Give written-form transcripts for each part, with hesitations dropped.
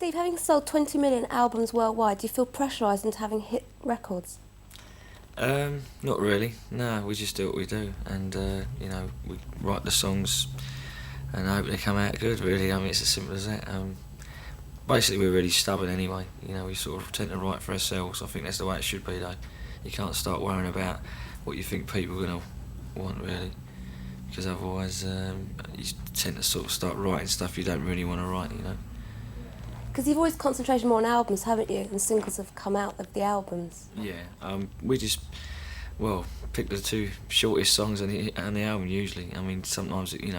Steve, having sold 20 million albums worldwide, do you feel pressurised into having hit records? Not really. No, we just do what we do, and we write the songs and hope they come out good. Really, I mean, it's as simple as that. Basically, we're really stubborn anyway. We sort of tend to write for ourselves. I think that's the way it should be, though. You can't start worrying about what you think people are gonna want, really, because otherwise you tend to sort of start writing stuff you don't really want to write. Because you've always concentrated more on albums, haven't you? And singles have come out of the albums. Yeah, we just, pick the two shortest songs on the album usually. I mean, sometimes, in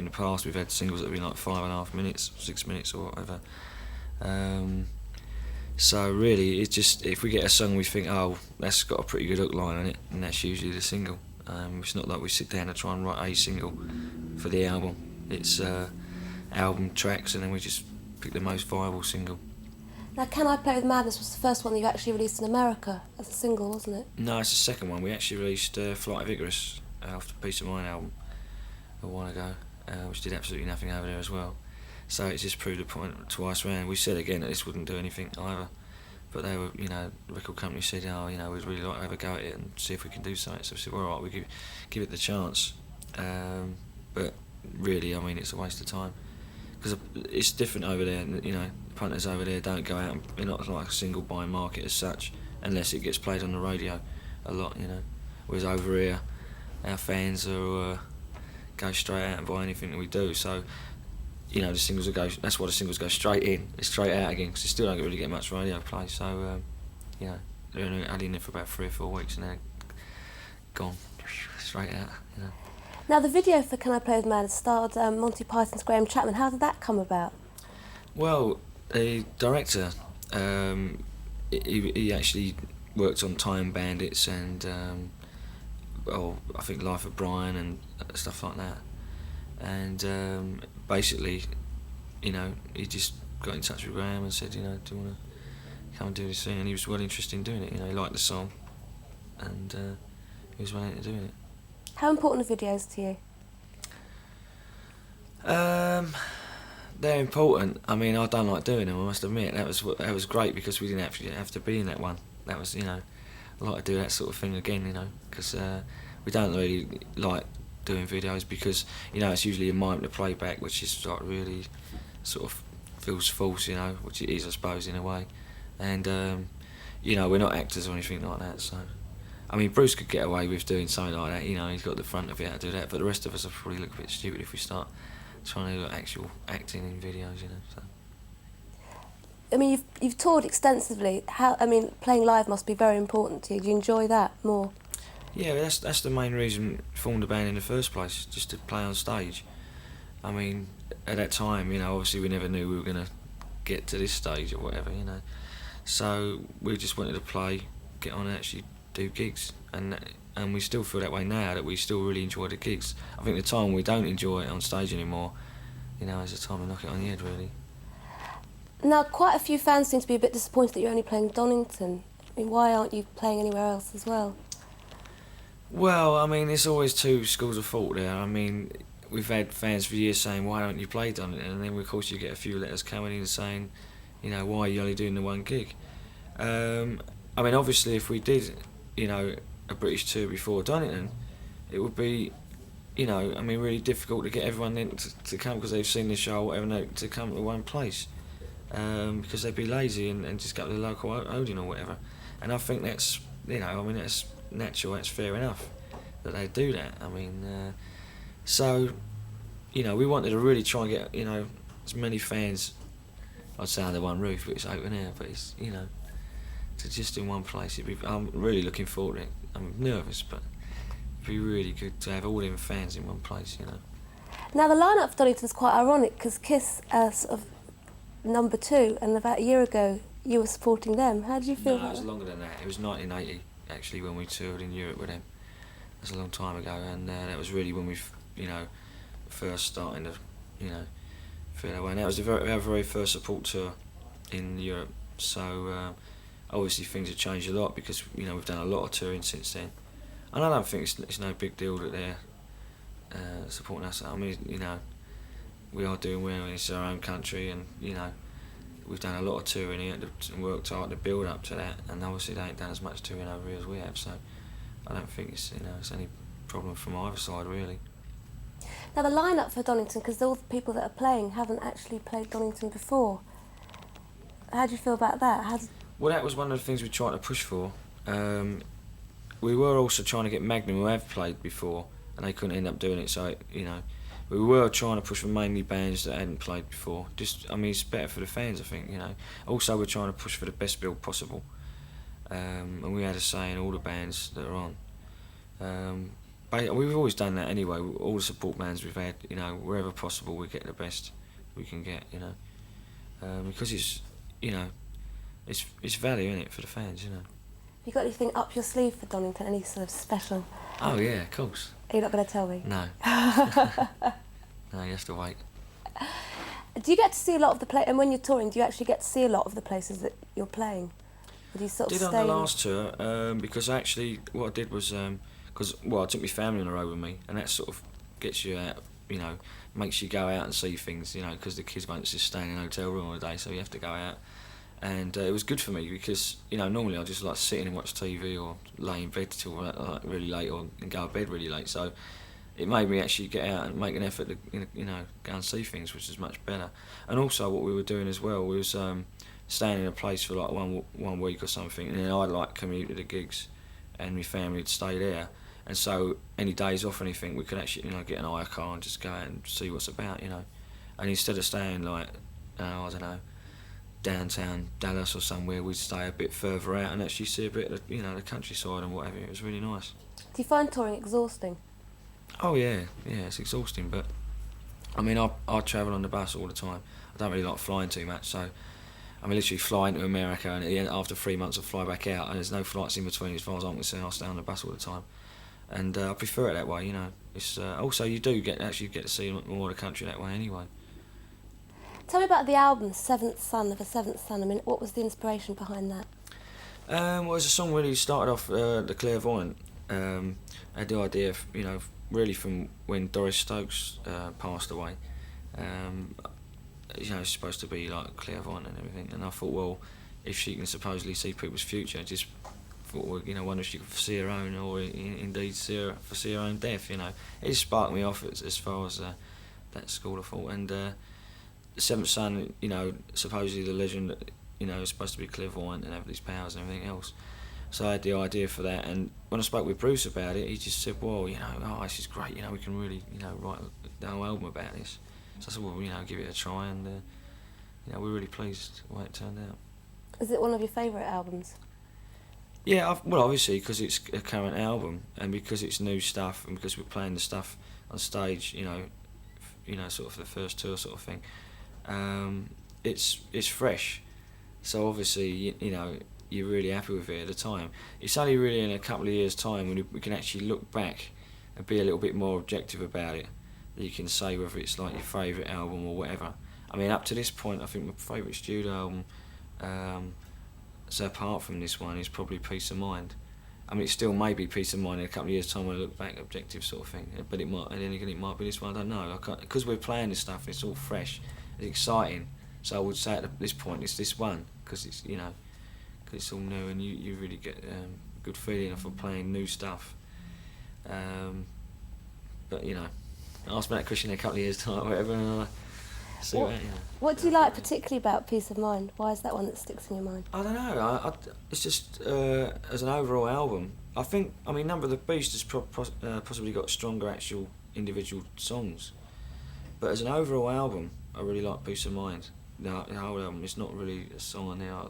the past we've had singles that have been like 5.5 minutes, 6 minutes or whatever. So really, it's just, if we get a song we think, oh, that's got a pretty good hook line on it, and that's usually the single. It's not like we sit down and try and write a single for the album. It's album tracks, and then we just pick the most viable single. Now, Can I Play With Madness was the first one that you actually released in America as a single, wasn't it? No, it's the second one. We actually released Flight of Icarus after Peace of Mind album a while ago, which did absolutely nothing over there as well. So it just proved a point twice round. We said again that this wouldn't do anything either, but they were, the record company said, we'd really like to have a go at it and see if we can do something. So we said, well, all right, we give it the chance. But really, I mean, it's a waste of time, because it's different over there. The punters over there don't go out, and they're not like a single buy market as such, unless it gets played on the radio a lot. Whereas over here, our fans are go straight out and buy anything that we do. So the singles will go. That's why the singles go straight in, straight out again, because they still don't really get much radio play. So they're only in there for about 3 or 4 weeks, and then gone straight out. Now, the video for Can I Play With Madness starred Monty Python's Graham Chapman. How did that come about? Well, the director, he actually worked on Time Bandits and I think Life of Brian and stuff like that. And basically, he just got in touch with Graham and said, do you want to come and do this thing? And he was well interested in doing it. He liked the song, and he was well into doing it. How important are videos to you? They're important. I mean, I don't like doing them, I must admit. That was great, because we didn't actually have to be in that one. That was, I'd like to do that sort of thing again, because we don't really like doing videos, because it's usually a mic to play back, which is like really sort of feels false, which it is, I suppose, in a way. And we're not actors or anything like that, so I mean, Bruce could get away with doing something like that, he's got the front of it to do that, but the rest of us will probably look a bit stupid if we start trying to do actual acting in videos, so. I mean, you've toured extensively. Playing live must be very important to you. Do you enjoy that more? Yeah, that's the main reason we formed the band in the first place, just to play on stage. I mean, at that time, obviously we never knew we were going to get to this stage or whatever, So we just wanted to play, get on and actually do gigs, and we still feel that way now, that we still really enjoy the gigs. I think the time we don't enjoy it on stage anymore, is the time we knock it on the head, really. Now, quite a few fans seem to be a bit disappointed that you're only playing Donington. I mean, why aren't you playing anywhere else as well? Well, I mean, there's always two schools of thought there. I mean, we've had fans for years saying, why don't you play Donington? And then, of course, you get a few letters coming in saying, why are you only doing the one gig? I mean, obviously, if we did, a British tour before Donington, it would be, really difficult to get everyone in to come, because they've seen the show or whatever, to come to one place, because they'd be lazy and just go to the local Odeon or whatever. And I think that's, that's natural, that's fair enough that they do that. I mean, so, we wanted to really try and get, as many fans, I'd say under one roof, but it's open air, but it's, to just in one place. I'm really looking forward to it. I'm nervous, but it'd be really good to have all them fans in one place, Now, the lineup for Donington is quite ironic, because Kiss are sort of number 2, and about a year ago you were supporting them. How did you feel about it was that? longer than that. It was 1980, actually, when we toured in Europe with them. That's a long time ago, and that was really when we, first starting to, feel that way. And that was our very first support tour in Europe. So obviously things have changed a lot, because we've done a lot of touring since then. And I don't think it's no big deal that they're supporting us. I mean, we are doing well. It's our own country, and we've done a lot of touring here and worked hard to build up to that, and obviously they ain't done as much touring over here as we have, so I don't think it's it's any problem from either side really. Now the lineup for Donington, because all the people that are playing haven't actually played Donington before. How do you feel about that? Well, that was one of the things we tried to push for. We were also trying to get Maiden, who have played before, and they couldn't end up doing it. So we were trying to push for mainly bands that hadn't played before. It's better for the fans, I think. Also, we're trying to push for the best build possible, and we had a say in all the bands that are on. But we've always done that anyway. All the support bands we've had, wherever possible, we get the best we can get. Because it's it's value in it for the fans. Have you got anything up your sleeve for Donington? Any sort of special? Oh yeah, of course. Are you not going to tell me? No. No, you have to wait. Do you get to see a lot of the and when you're touring, do you actually get to see a lot of the places that you're playing? Or do you sort of stay? I did on the last tour because actually what I did was I took my family on the road with me, and that sort of gets you out, makes you go out and see things, because the kids won't just stay in a hotel room all day, so you have to go out. And it was good for me because, normally I just like sitting and watch TV or lay in bed till really late and go to bed really late. So it made me actually get out and make an effort to, go and see things, which is much better. And also what we were doing as well was staying in a place for like one week or something, and then I'd commute to the gigs, and my family would stay there. And so any days off or anything, we could actually, get an hire car and just go out and see what's about, And instead of staying I don't know, downtown Dallas or somewhere, we'd stay a bit further out and actually see a bit of the countryside and whatever. It was really nice. Do you find touring exhausting? Oh yeah, it's exhausting, but I travel on the bus all the time. I don't really like flying too much, so literally flying to America, and at the end, after 3 months I fly back out, and there's no flights in between as far as I'm concerned. I stay on the bus all the time, and I prefer it that way. It's also you do get to see more of the country that way anyway. Tell me about the album Seventh Son of a Seventh Son. What was the inspiration behind that? Well, it's a song really started off the Clairvoyant. I had the idea, really from when Doris Stokes passed away. She's supposed to be like clairvoyant and everything, and I thought, well, if she can supposedly see people's future, just thought, well, wonder if she could foresee her own, or indeed foresee her own death. It just sparked me off as far as that school of thought. And the Seventh Son, supposedly the legend, is supposed to be clairvoyant and have these powers and everything else. So I had the idea for that, and when I spoke with Bruce about it, he just said, well, this is great, we can really, write the whole album about this. So I said, well, give it a try, and we're really pleased the way it turned out. Is it one of your favourite albums? Yeah, obviously, because it's a current album, and because it's new stuff, and because we're playing the stuff on stage, sort of the first tour sort of thing. It's fresh, so obviously, you're really happy with it at the time. It's only really in a couple of years' time when we can actually look back and be a little bit more objective about it, that you can say whether it's like your favourite album or whatever. Up to this point, I think my favourite studio album, so apart from this one, is probably Peace of Mind. It still may be Peace of Mind in a couple of years' time when I look back, objective sort of thing. But it might, and then again, it might be this one. I don't know. Because we're playing this stuff, it's all fresh, it's exciting. So I would say at this point, it's this one, because it's cause it's all new, and you really get a good feeling of playing new stuff. But ask me that question in a couple of years' time, or whatever. And see what do you like particularly about Peace of Mind? Why is that one that sticks in your mind? I don't know. It's just as an overall album. I think Number of the Beast has possibly got stronger actual individual songs, but as an overall album, I really like Peace of Mind. The whole album. It's not really a song on there. I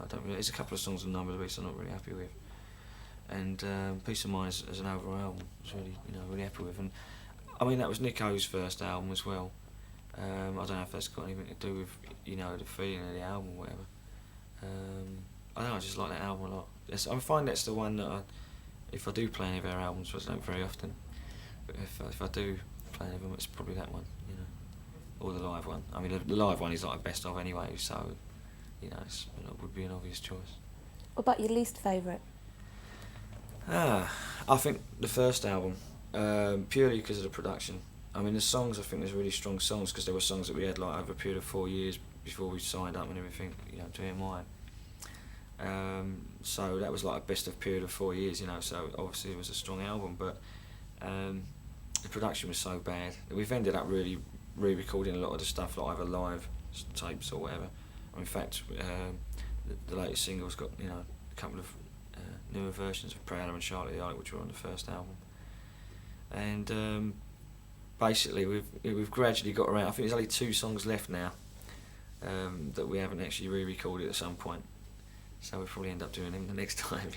don't really. There's a couple of songs on Number of the Beast I'm not really happy with, and Peace of Mind as an overall album was really really happy with. And that was Nico's first album as well. I don't know if that's got anything to do with the feeling of the album or whatever. I don't know, I just like that album a lot. I find that's the one that if I do play any of our albums, which I don't very often, but if I do play any of them, it's probably that one, or the live one. The live one is like a best of anyway, so it would be an obvious choice. What about your least favourite? I think the first album, purely because of the production. The songs, I think there's really strong songs, because there were songs that we had over a period of 4 years before we signed up and everything, you know, to EMI. So that was like a best of period of 4 years, you know, so obviously it was a strong album, but the production was so bad. We've ended up really re-recording a lot of the stuff, like either live tapes or whatever. In fact, the latest single's got, you know, a couple of newer versions of Prowler and Charlotte the Eye, which were on the first album. And basically we've gradually got around. I think there's only 2 songs left now that we haven't actually re-recorded at some point. So we'll probably end up doing them the next time,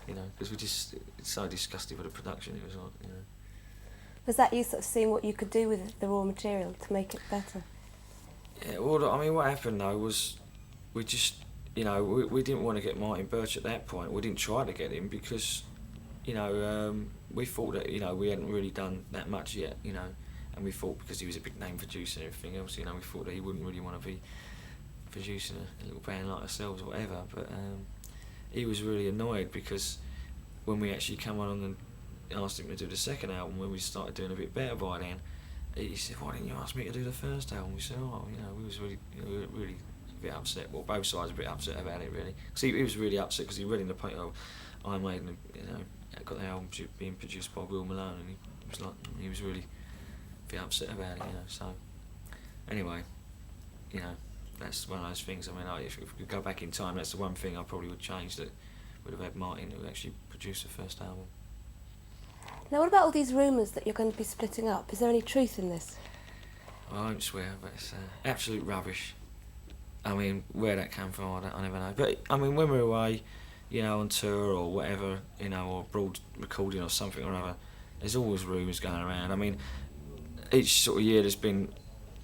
you know, because it's so disgusted with the production. It was like, you know. Was that you sort of seeing what you could do with the raw material to make it better? Yeah, well, I mean, what happened though was we just, you know, we didn't want to get Martin Birch at that point. We didn't try to get him because, you know, we thought that, you know, we hadn't really done that much yet, you know, and we thought because he was a big name producer and everything else, you know, we thought that he wouldn't really want to be producing a little band like ourselves or whatever. But he was really annoyed because when we actually come on and asked him to do the second album, when we started doing a bit better by then, he said, "Why didn't you ask me to do the first album?" We said, "Oh, you know, we was really, you know, we were really a bit upset." Well, both sides were a bit upset about it, really. Because he was really upset because he read in the paper, "I Maiden, you know, got the album being produced by Will Malone," and he was really a bit upset about it, you know. So anyway, you know, that's one of those things. I mean, if we could go back in time, that's the one thing I probably would change, that would have had Martin who actually produced the first album. Now, what about all these rumours that you're going to be splitting up? Is there any truth in this? I won't swear, but it's absolute rubbish. I mean, where that came from, I never know. But, I mean, when we're away, you know, on tour or whatever, you know, or abroad recording or something or other, there's always rumours going around. I mean, each sort of year there's been,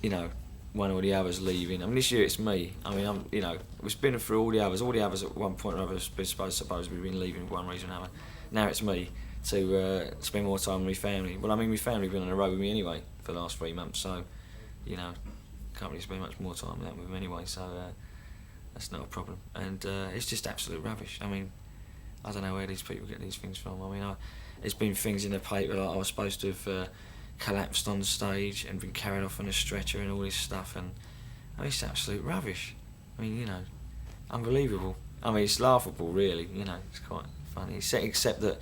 you know, one or the others leaving. I mean, this year it's me. I mean, you know, we've been through all the others. All the others at one point or other suppose we've been leaving for one reason or another. Now it's me to spend more time with my family. Well, I mean, my family have been on the road with me anyway for the last 3 months, so, you know, can't really spend much more time with them anyway, so that's not a problem. And it's just absolute rubbish. I mean, I don't know where these people get these things from. I mean, there's been things in the paper like I was supposed to have collapsed on stage and been carried off on a stretcher and all this stuff, and I mean, it's absolute rubbish. I mean, you know, unbelievable. I mean, it's laughable, really. You know, it's quite funny. Except that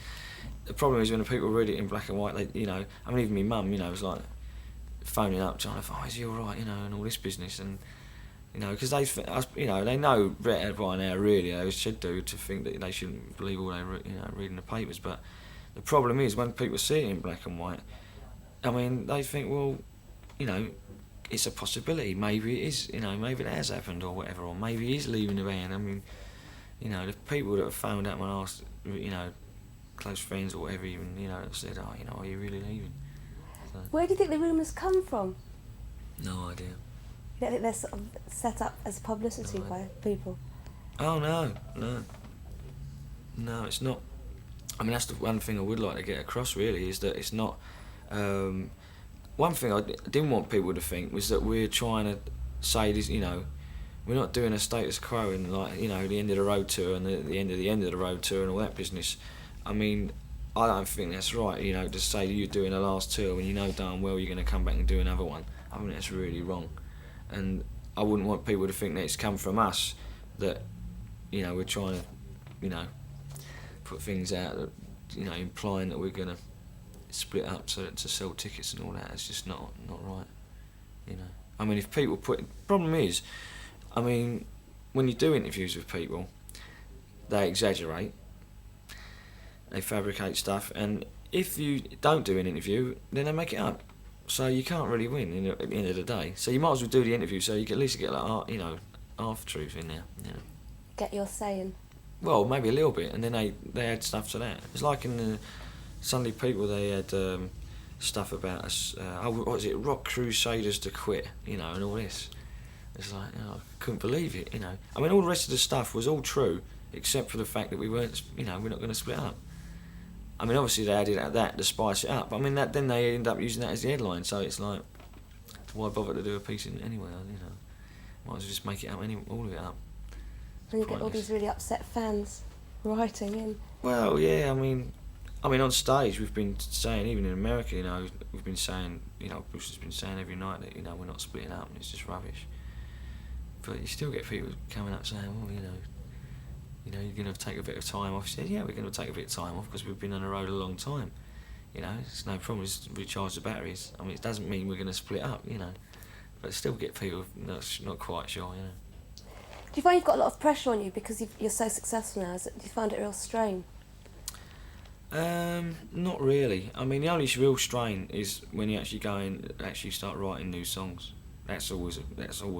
the problem is when the people read it in black and white, they, you know, I mean, even my mum, you know, was like phoning up, trying to find, "Oh, is he all right?" You know, and all this business, and you know, because you know, they know better by now, really. They should do, to think that they shouldn't believe all they read in the papers. But the problem is when people see it in black and white, I mean, they think, well, you know, it's a possibility. Maybe it is, you know, maybe it has happened or whatever, or maybe he is leaving the band. I mean, you know, the people that have phoned up and asked, you know, close friends or whatever, even, you know, said, "Oh, you know, are you really leaving?" So, Where do you think the rumours come from? no idea. You don't think they're sort of set up as publicity No. by people? Oh, no, it's not. I mean, that's the one thing I would like to get across, really, is that it's not. One thing I didn't want people to think was that we're trying to say this, you know, we're not doing a status quo and, like, you know, the end of the road tour and the end of the road tour and all that business. I mean, I don't think that's right, you know, to say you're doing a last tour when you know darn well you're going to come back and do another one. I mean, that's really wrong. And I wouldn't want people to think that it's come from us, that, you know, we're trying to, you know, put things out that, you know, implying that we're going to split up so that to sell tickets and all that. It's just not right, you know. I mean, if people problem is, I mean, when you do interviews with people, they exaggerate, they fabricate stuff, and if you don't do an interview, then they make it up. So you can't really win at the end of the day. So you might as well do the interview so you can at least get, like, you know, half truth in there. You know. Get your say in. Well, maybe a little bit, and then they add stuff to that. It's like in the Sunday People, they had stuff about us. What was it? Rock Crusaders to quit, you know, and all this. It's like, you know, I couldn't believe it, you know. I mean, all the rest of the stuff was all true, except for the fact that we weren't, you know, we're not going to split up. I mean, obviously they added that to spice it up. I mean, then they end up using that as the headline. So it's like, why bother to do a piece in anyway? You know, might as well just make it up, all of it up. And you get all these really upset fans writing in. Well, yeah, I mean, on stage we've been saying, even in America, you know, we've been saying, you know, Bruce has been saying every night that, you know, we're not splitting up and it's just rubbish. But you still get people coming up saying, well, you're going to take a bit of time off. She said, yeah, we're going to take a bit of time off because we've been on the road a long time. It's no problem, just recharge the batteries. I mean, it doesn't mean we're going to split up, but still get people not quite sure, Do you find you've got a lot of pressure on you because you're so successful now? Do you find it a real strain? Not really. I mean, the only real strain is when you actually go and actually start writing new songs. That's always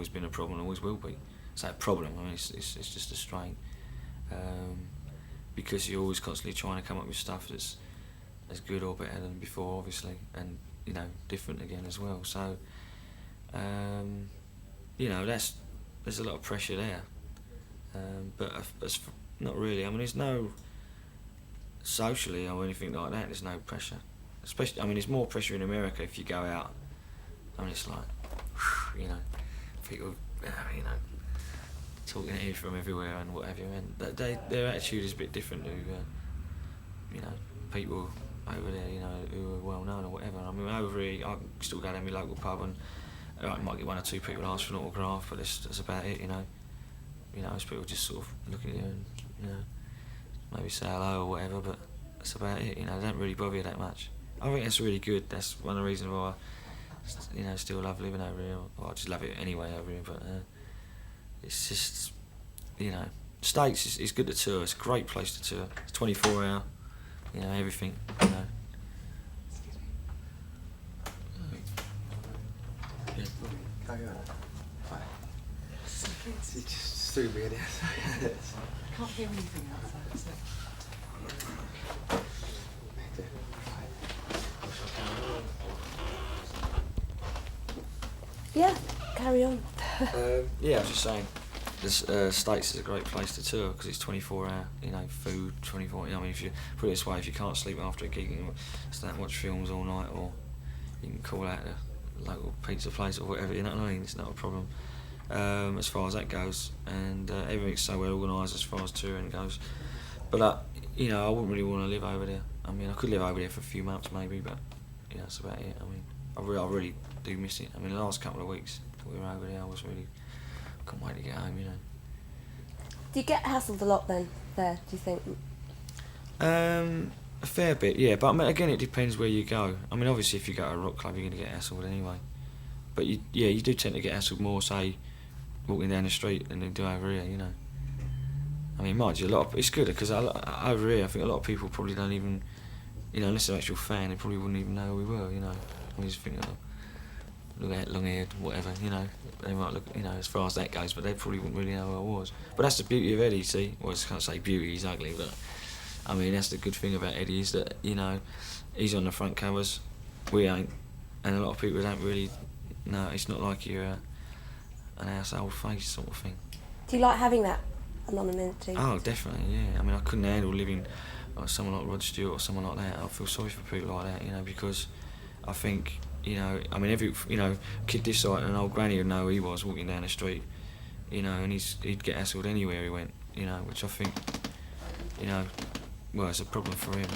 been a problem, always will be. It's not a problem, I mean, it's just a strain. Because you're always constantly trying to come up with stuff that's as good or better than before, obviously, and different again as well. So, there's a lot of pressure there. But not really. I mean, there's no socially or anything like that. There's no pressure. Especially, I mean, there's more pressure in America if you go out. I mean, it's like, people, talking at you from everywhere and what have you, and their attitude is a bit different to, people over there, who are well known or whatever. I mean, over here, I still go down my local pub and I might get one or two people ask for an autograph, but that's about it, Most people just sort of look at you and, maybe say hello or whatever, but that's about it, They don't really bother you that much. I think that's really good. That's one of the reasons why I, still love living over here. Well, I just love it anyway over here, but it's just, States is good to tour. It's a great place to tour. It's 24 hour, everything, Yeah. Carry on. Hi. It just threw me in there. Can't hear anything outside, so. Yeah, carry on. Yeah, I was just saying, the States is a great place to tour because it's 24 hour, food, 24. I mean, if you put it this way, if you can't sleep after a gig, you can stand and watch films all night, or you can call out a local pizza place or whatever. You know what I mean? It's not a problem as far as that goes, and everything's so well organised as far as touring goes. But I wouldn't really want to live over there. I mean, I could live over there for a few months maybe, but that's about it. I mean, I really do miss it. I mean, the last couple of weeks that we were over there, couldn't wait to get home, Do you get hassled a lot then, there, do you think? A fair bit, yeah, but I mean, again, it depends where you go. I mean, obviously, if you go to a rock club, you're going to get hassled anyway. But you do tend to get hassled more, say, walking down the street than you do over here, I mean, mind you, it's good because over here, I think a lot of people probably don't even, unless they're an actual fan, they probably wouldn't even know who we were, I just think, look at long-haired, whatever, they might look, as far as that goes, but they probably wouldn't really know who I was. But that's the beauty of Eddie, see? Well, I can't say beauty, he's ugly, but I mean, that's the good thing about Eddie is that, he's on the front covers, we ain't, and a lot of people don't really know. It's not like you're an household face sort of thing. Do you like having that anonymity? Oh, definitely, yeah. I mean, I couldn't handle living like someone like Rod Stewart or someone like that. I feel sorry for people like that, because I think, I mean, every, kid this side and an old granny would know who he was walking down the street, and he'd get hassled anywhere he went, which I think, well, it's a problem for him,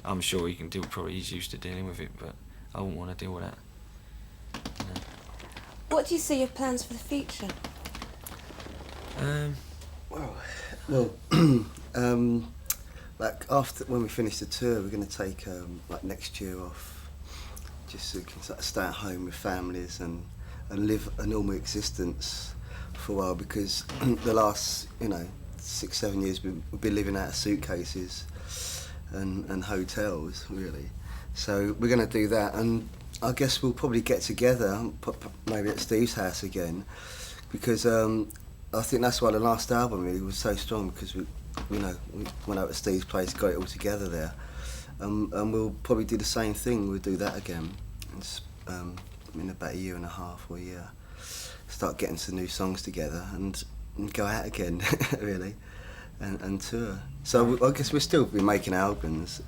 I'm sure he can deal, probably he's used to dealing with it, but I wouldn't want to deal with that. What do you see your plans for the future? Well, like after when we finish the tour, we're going to take like next year off, just so we can sort of stay at home with families and live a normal existence for a while, because the last 6-7 years we've been living out of suitcases and hotels really. So we're going to do that, and I guess we'll probably get together, maybe at Steve's house again, because I think that's why the last album really was so strong, because we went out to Steve's place, got it all together there, and we'll probably do the same thing. We'll do that again in about a year and a half or a year. Start getting some new songs together and go out again, really, and tour. So I guess we'll still be making albums,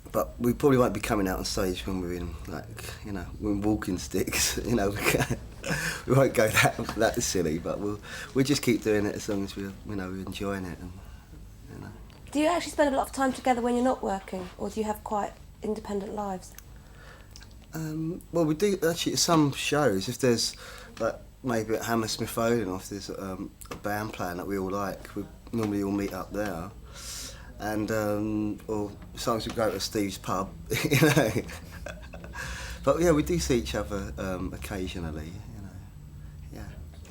but we probably won't be coming out on stage when we're in, we're in walking sticks, we won't go that silly, but we'll just keep doing it as long as we're enjoying it. And, Do you actually spend a lot of time together when you're not working, or do you have quite independent lives? Well, we do actually at some shows. If there's like maybe at Hammersmith Odeon, or if there's a band playing that we all like, we normally all meet up there. And or sometimes we go to Steve's pub, you know. But yeah, we do see each other occasionally, you know. Yeah.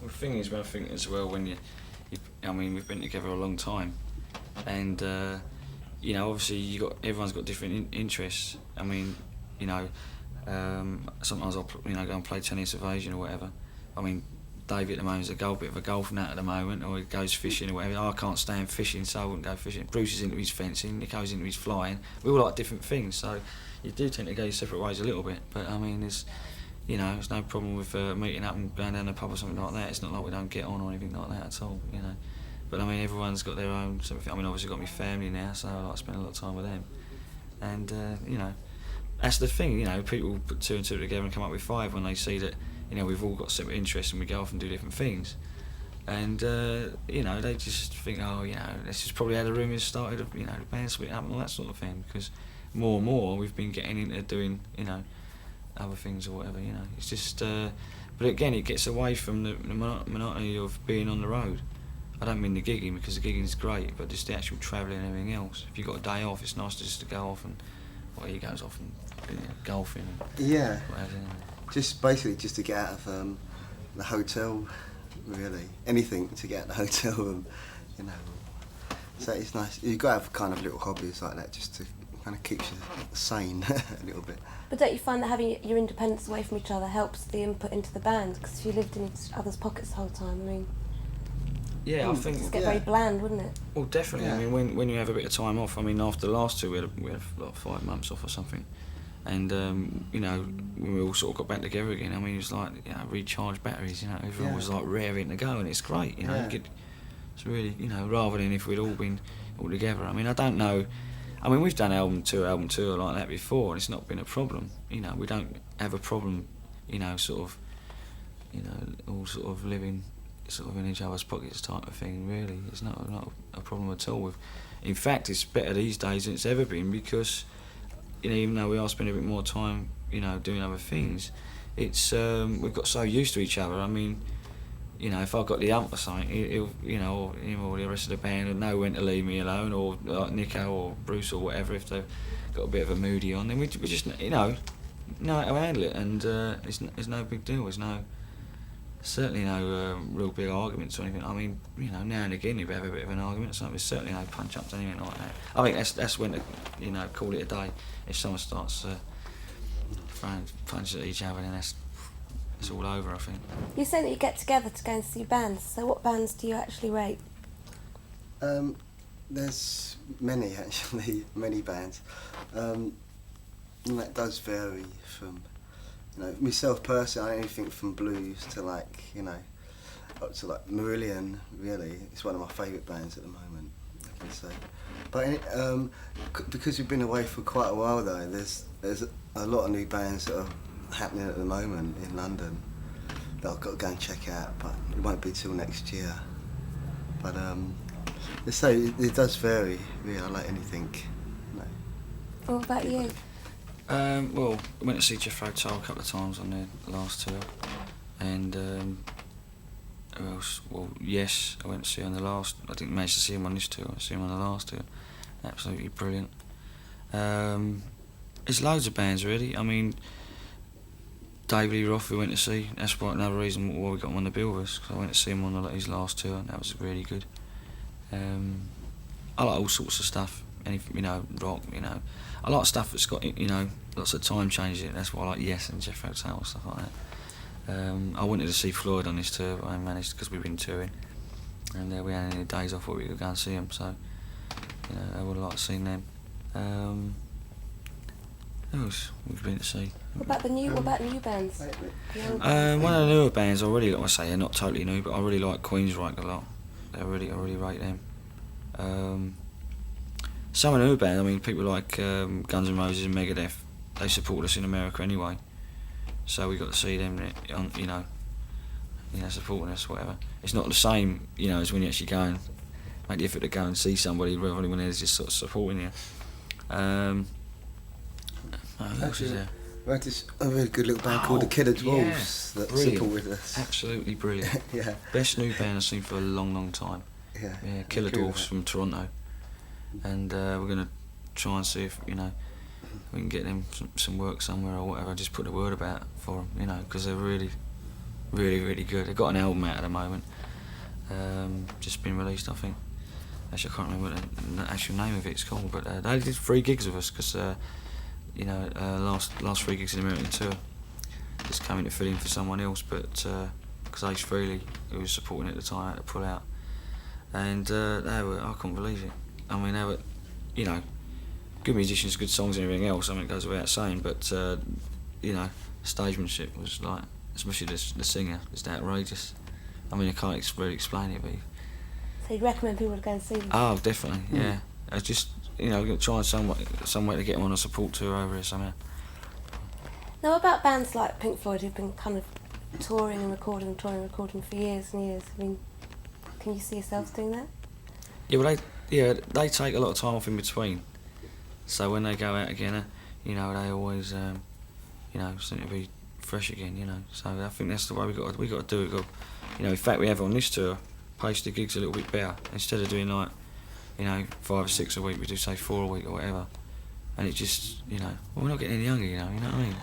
Well, the thing is, I think as well, when you I mean, we've been together a long time, and you know, obviously everyone's got different interests. I mean, you know, sometimes I'll go and play tennis with Asian or whatever. I mean, Dave at the moment is bit of a golf nut at the moment, or he goes fishing or whatever. I can't stand fishing, so I wouldn't go fishing. Bruce is into his fencing, Nico's into his flying. We all like different things, so you do tend to go your separate ways a little bit. But I mean, there's no problem with meeting up and going down the pub or something like that. It's not like we don't get on or anything like that at all, you know. But I mean, everyone's got their own something. I mean, obviously got my family now, so I like to spend a lot of time with them. And you know, that's the thing. You know, people put two and two together and come up with five when they see that. You know, we've all got separate interests and we go off and do different things. And, you know, they just think, oh, you know, this is probably how the rumours started, of, you know, the band splitting up and all that sort of thing. Because more and more we've been getting into doing, you know, other things or whatever, you know. It's just, but again, it gets away from the monotony of being on the road. I don't mean the gigging, because the gigging is great, but just the actual travelling and everything else. If you've got a day off, it's nice just to go off and, well, he goes off and golfing and Yeah. whatever. Just basically just to get out of the hotel, really. Anything to get out of the hotel room, you know. So it's nice. You've got to have kind of little hobbies like that just to kind of keep you sane a little bit. But don't you find that having your independence away from each other helps the input into the band? Because if you lived in each other's pockets the whole time, I mean, Yeah, I think. it'd get very bland, wouldn't it? Well, definitely. Yeah. I mean, when you have a bit of time off. I mean, after the last two, we had like 5 months off or something, and you know, when we all sort of got back together again, I mean, it was like, you know, recharge batteries. You know, everyone was like raring to go, and it's great. You know, it's really, you know, rather than if we'd all been all together. I mean, I don't know. I mean, we've done album tour like that before, and it's not been a problem. You know, we don't have a problem. You know, sort of, you know, all sort of living sort of in each other's pockets type of thing. Really, it's not a problem at all. In fact, it's better these days than it's ever been, because, you know, even though we are spending a bit more time, you know, doing other things, it's we've got so used to each other. I mean, you know, if I got the ump or something, he'll, you know, or him or the rest of the band would know when to leave me alone, or like Nico or Bruce or whatever, if they've got a bit of a moody on, then we just, you know how to handle it, and it's no big deal. Certainly no real big arguments or anything. I mean, you know, now and again you have a bit of an argument or something. There's certainly no punch-ups or anything like that. I think that's when to, you know, call it a day. If someone starts throwing punches at each other, then it's all over, I think. You say that you get together to go and see bands, so what bands do you actually rate? There's many, actually, many bands. And that does vary from, you know, myself personally, anything from blues to, like, you know, up to like Marillion. Really, it's one of my favourite bands at the moment, I can say. But because we've been away for quite a while though, there's a lot of new bands that are happening at the moment in London that I've got to go and check out, but it won't be till next year. But let's say it does vary. Really, I like anything. You know. What about you? Well, I went to see Jeff Hotel a couple of times on their last tour, and who else? Well, Yes, I went to see on the last. I didn't manage to see him on this tour. I see him on the last tour. Absolutely brilliant. There's loads of bands really. I mean, David Lee Roth we went to see. That's another reason why we got him on the bill with us, because I went to see him on his last tour, and that was really good. I like all sorts of stuff. Anything, you know, rock, you know. I like stuff that's got, you know, lots of time changes in it. That's why I like Yes and Jeff Hotel and stuff like that. I wanted to see Floyd on this tour, but I managed because we've been touring, and we had any days off where we could go and see them. So, you know, I would like to see them. Who else we've been to see? What about new bands? One of the newer bands, I really like to say, they're not totally new, but I really like Queensryche a lot. I really rate them. Some of the new bands, I mean, people like Guns N' Roses and Megadeth, they support us in America anyway, so we got to see them, you know, supporting us, whatever. It's not the same, you know, as when you actually go and make the effort to go and see somebody, rather than when they're just sort of supporting you. What else is there? We had this a really good little band called the Killer Dwarfs that brilliant. supported us. Absolutely brilliant. Yeah. Best new band I've seen for a long, long time. Yeah. Yeah, Killer Agree with Dwarfs that. from Toronto, and we're gonna try and see if we can get them some work somewhere or whatever. Just put a word about it for them, because they're really, really, really good. They've got an album out at the moment, just been released, I think. Actually, I can't remember what the actual name of it's called, but they did 3 gigs with us because last 3 gigs in the American tour, just coming to fill in for someone else, but because Ace Frehley, who was supporting at the time, had to pull out, and I couldn't believe it. I mean, they were, good musicians, good songs and everything else. I mean, it goes without saying, but stagemanship was like, especially the singer, just outrageous. I mean, I can't really explain it, but. So you'd recommend people to go and see them? Oh, definitely, yeah. I just, try some way to get them on a support tour over here somehow. Now, what about bands like Pink Floyd who've been kind of touring and recording for years and years? I mean, can you see yourselves doing that? Yeah, well, they take a lot of time off in between. So when they go out again, they always, seem to be fresh again. So I think that's the way we got to do it. In fact, we have on this tour pace the gigs a little bit better. Instead of doing 5 or 6 a week, we do say 4 a week or whatever. And it just, we're not getting any younger, you know what I mean?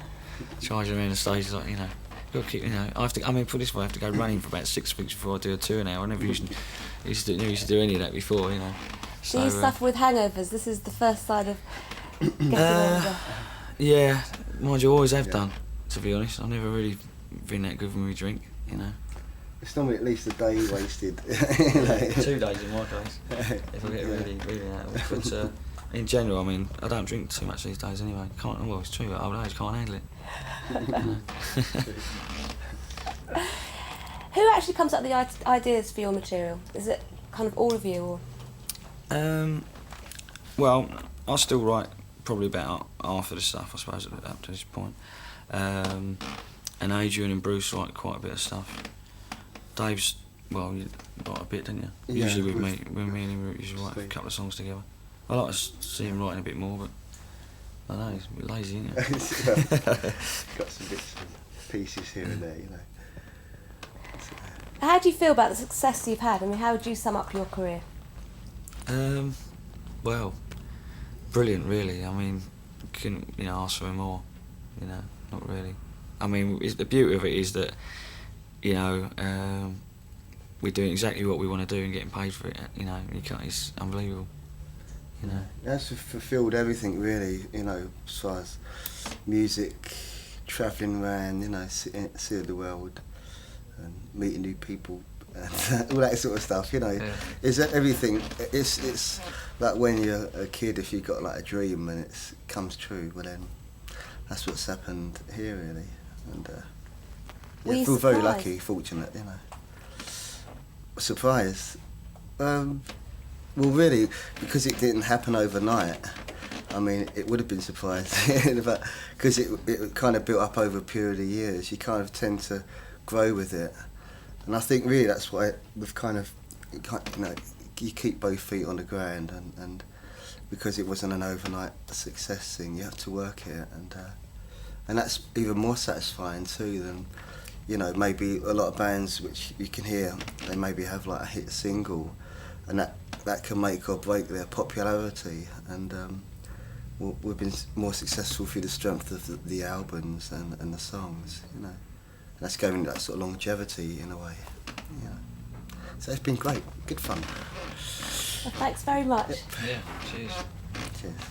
Charging around the stage like, got to keep, put it this way, I have to go running for about 6 weeks before I do a tour now. I never used to do any of that before, So, do you suffer with hangovers? This is the first sign of getting older. Yeah, mind you, always have done, to be honest. I've never really been that good when we drink, It's normally at least a day wasted. 2 days in my case, if I get really, really out of it. But in general, I mean, I don't drink too much these days anyway. Well, it's true, but old age can't handle it. Who actually comes up with the ideas for your material? Is it kind of all of you, or? Well, I still write probably about half of the stuff, I suppose, up to this point. And Adrian and Bruce write quite a bit of stuff. Dave's, well, you write a bit, don't you? Yeah, Usually with me and him, we usually write a couple of songs together. I like to see him writing a bit more, but I don't know, he's a bit lazy, isn't he? Got some bits and pieces here and there, How do you feel about the success you've had? I mean, how would you sum up your career? Well, brilliant, really. I mean, couldn't ask for more. Not really. I mean, the beauty of it is that we're doing exactly what we want to do and getting paid for it. It's unbelievable. That's fulfilled everything really. As far as music, travelling around, seeing the world, and meeting new people, and all that sort of stuff. Yeah. Is that everything? It's like when you're a kid, if you've got like a dream and it comes true. Well, then that's what's happened here really, and I feel very lucky, fortunate. Surprised. Well, really, because it didn't happen overnight. I mean, it would have been surprising, but because it kind of built up over a period of years, you kind of tend to grow with it. And I think really that's why we've kind of, you keep both feet on the ground, and because it wasn't an overnight success thing, you have to work it, and that's even more satisfying too than, maybe a lot of bands which you can hear, they maybe have like a hit single, and that can make or break their popularity, and we've been more successful through the strength of the albums and the songs, And that's giving that sort of longevity in a way, So it's been great, good fun. Well, thanks very much. Yeah, cheers. Cheers.